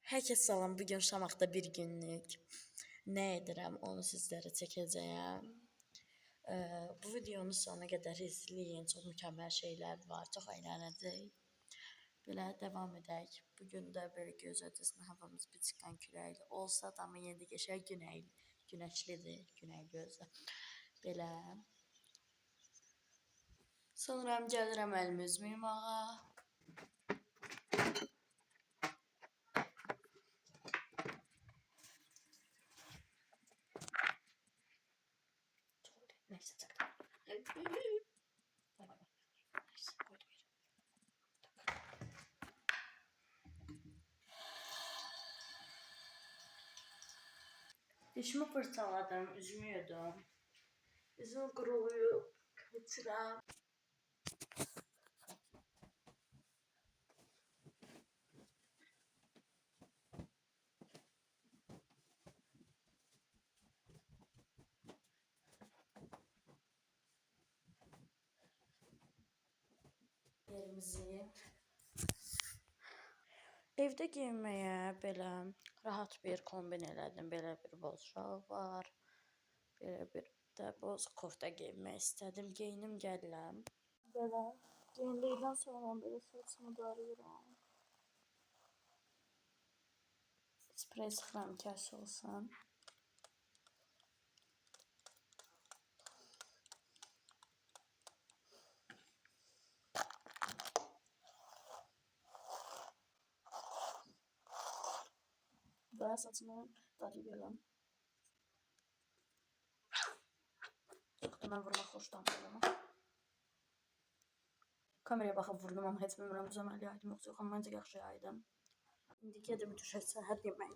Herkese salam. Bugün Şamax'da bir günlük nə edirəm onu sizlərə çəkəcəyəm. Bu videonu sonuna qədər izləyin. Çox mükəmməl şeylər var. Çox əylənəcək. Belə davam edək. Bugün də belə gözəl havamız bir çıxan küləkli olsa da, amma yenə də qəşəng günəşlidir. Güney gözəl. Belə. Sonra gəlirəm əlimi üzümü yumağa. Neyse çaktım. Bay bay. Neyse koydum yere. Dişimi fırçaladım, üzümü yudum. Üzüm quruluyub, keçirəm. Yerimizi. Evdə geyinməyə belə rahat bir kombin elədim. Belə bir boz şal var. Belə bir də boz kofta geyinmək istədim. Geyinim gəlirəm. Belə geyindikdən sonra belə saçımı darayıram. Sprey sıxıram ki açılsın. Və saçımı darayıram. Çox da mən vurmaq xoşlanmıram. Kameraya baxıb vurdum, amma heç bilmirəm düz əməliyyatım yoxsa yox, amma məncə yaxşı yaydım. İndi gedib düşək səhər yeməyi.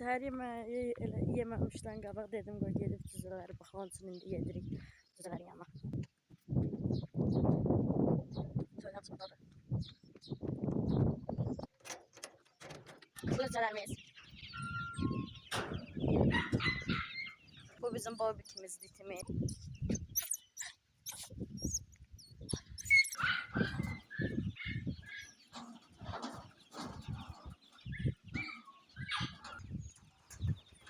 Səhər yeməyi elə yeməmişdən qabaq dedim qoy gedib cüzələri baxmaq üçün indi yedirik cüzələri yana. Söyləm sonradır. Cüzələrimiz. Bu bizim boy bitimizdir, timi.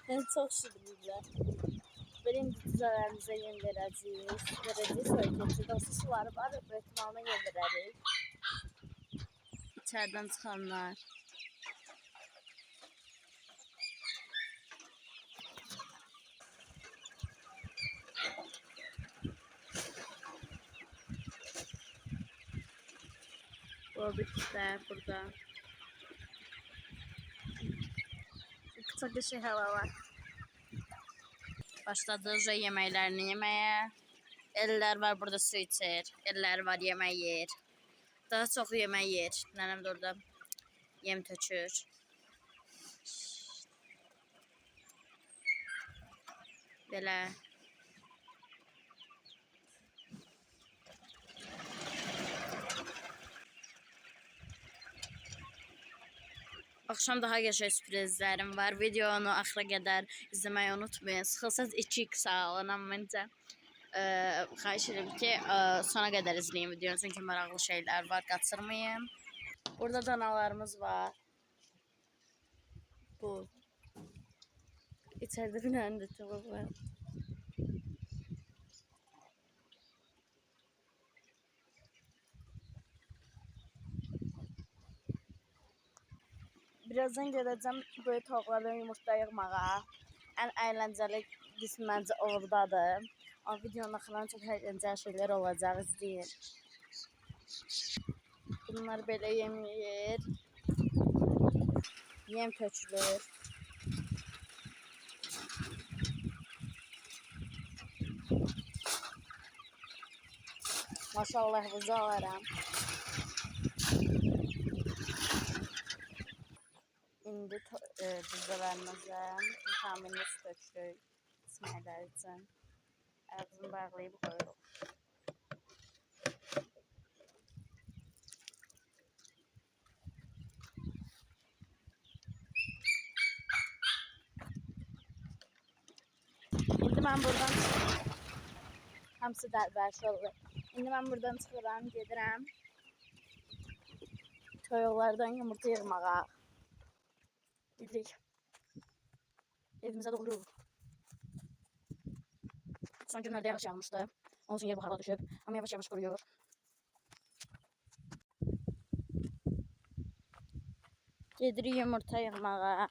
Beni çok şirinler. Benim cüzələrimizə yem verəcəyik. Söyləyəcək. Dostu suları var, ehtimalına yem verərik. İçərdən çıxanlar. Bu bitkiler burada. Çok bir şey hava var. Başladı yeməklərini yeməyə. Ellər var burada su içir. Ellər var yemək yer. Daha çox yemək yer. Nənəm də orada yem tökür. Belə. Akşam daha geçer sürprizlerim var. Videonu axıra qədər izləməyi unutmayın. Sıxılsanız 2x alınam məncə. Xahiş edirəm ki, sona qədər izləyin videonu. Çünki maraqlı şeyler var. Qaçırmayın. Burada danalarımız var. Bu. İçeride bir tane de tavuk var. Birazdan geleceğim böyle tavuklardan yumurta yığmağa. En eğlenceli qismi məncə oradadır. Ama videonun axırında çok eğlenceli şeyler olacaq, izləyin. Bunlar belə yem yer. Yem tökülür. Maşallah buzu alaram. İndi cüzələrimizə vitaminli su tökürük içməklər üçün. Ağzını bağlayıb qoyuruq. İndi mən buradan hamısı dərbəş olur. İndi mən buradan çıxıram, gedirəm. Toyuqlardan yumurta yığmağa gidirik. Evimizə doğru. Son günlərdə yağış yağmışdı. Onun üçün yer bu hava düşüb. Amma yavaş-yavaş quruyor. Gedirik yumurta yığmağa.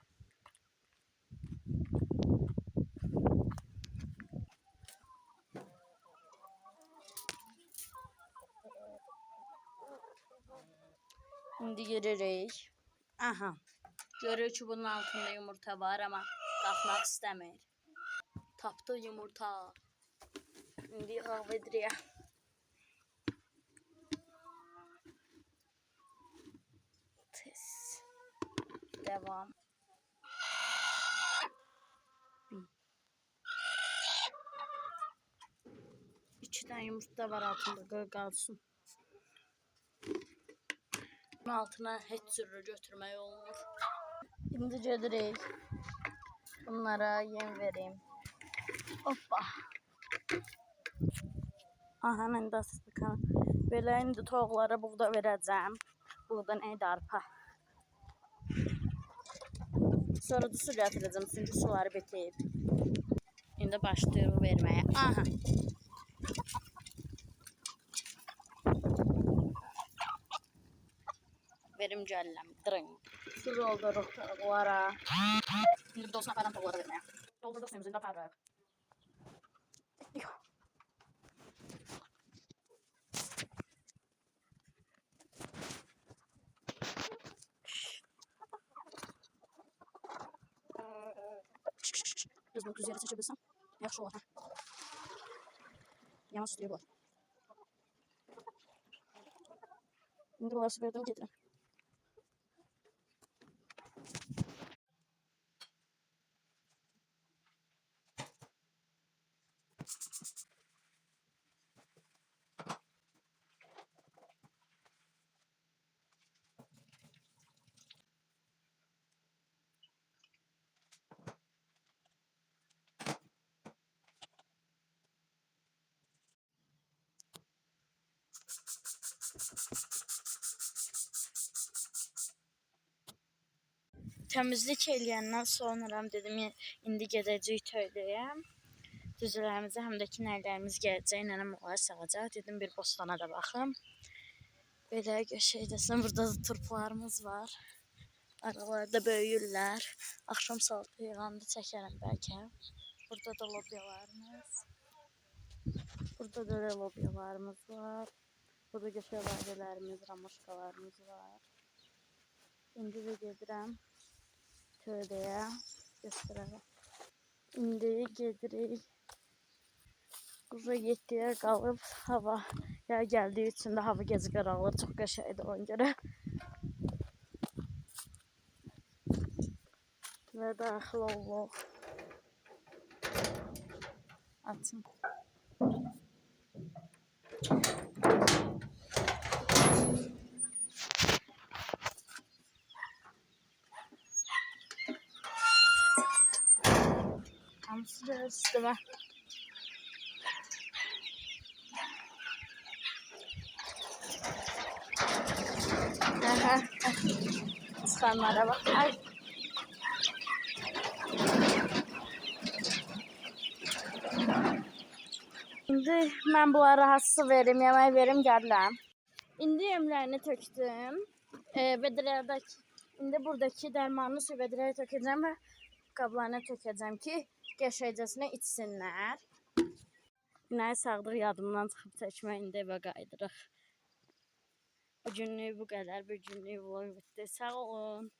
İndi giririk. Aha. Görürük ki bunun altında yumurta var ama qalxmaq istəmir. Tapdı yumurta. İndi yığaq edirik. Tez. Devam. İki tane yumurta var altında, qalsın. Bunun altına heç cürü götürmək olmur. İndi gedirik. Bunlara yem vereyim. Hoppa. Aha, indi asıqlıqanı. Belə indi toyuqlara buğda verəcəm. Buğda neydi, arpa. Sonra da su gətirəcəm, çünki suları bitib. İndi başlayırıq verməyə. Aha. Verim gəlləm. Dırın. Su dolduruq toyuqlara. İndi dolsun aparam toyuqlara verməyə. Doldurduq suyumuzu, indi aparırıq. Düz yere seçebilsem yaxşı olar. Yaman suyu var. İndi bunları su verdim, getirəm. Təmizlik eləyəndən sonra dedim indi gedəcəyik tövləyə. Düzülərimizi həm də ki nəylərimiz gələcək, nənəm onları sağacaq. Dedim bir bostana da baxım. Belə şeydəsin, burada turplarımız var. Aralarda böyüyürlər. Axşam saat yığanda çəkərəm bəlkə. Burada da lobyalarımız. Burada da lobyalarımız var. Burada qəşəng layihələrimiz, ramoşkalarımız var. İndi də gedirəm tövləyə göstərərəm. İndi gedirik. Burada 7-yə qalıb hava gəldiyi üçün də hava gecə qaralır. Çox qəşəngdir ona görə. Və daxil oluq. Açın. Hamısı da üstüme. Çıkanlara bak. Ay. İndi mən bunlara rahatsız verim, yemək verim, gəlirəm. İndi yemlərini tökdüm. Vedrədəki, indi buradakı dərmanlı su vedrəyə tökəcəm və qablarına tökəcəm ki, qəşəngcəsinə içsinlər. Nəyə sağdıq yadımdan çıxıb çəkmə, indi evə qayıdırıq. Bu günlük bu qədər, bir günlük vlog bitdi. Sağ olun.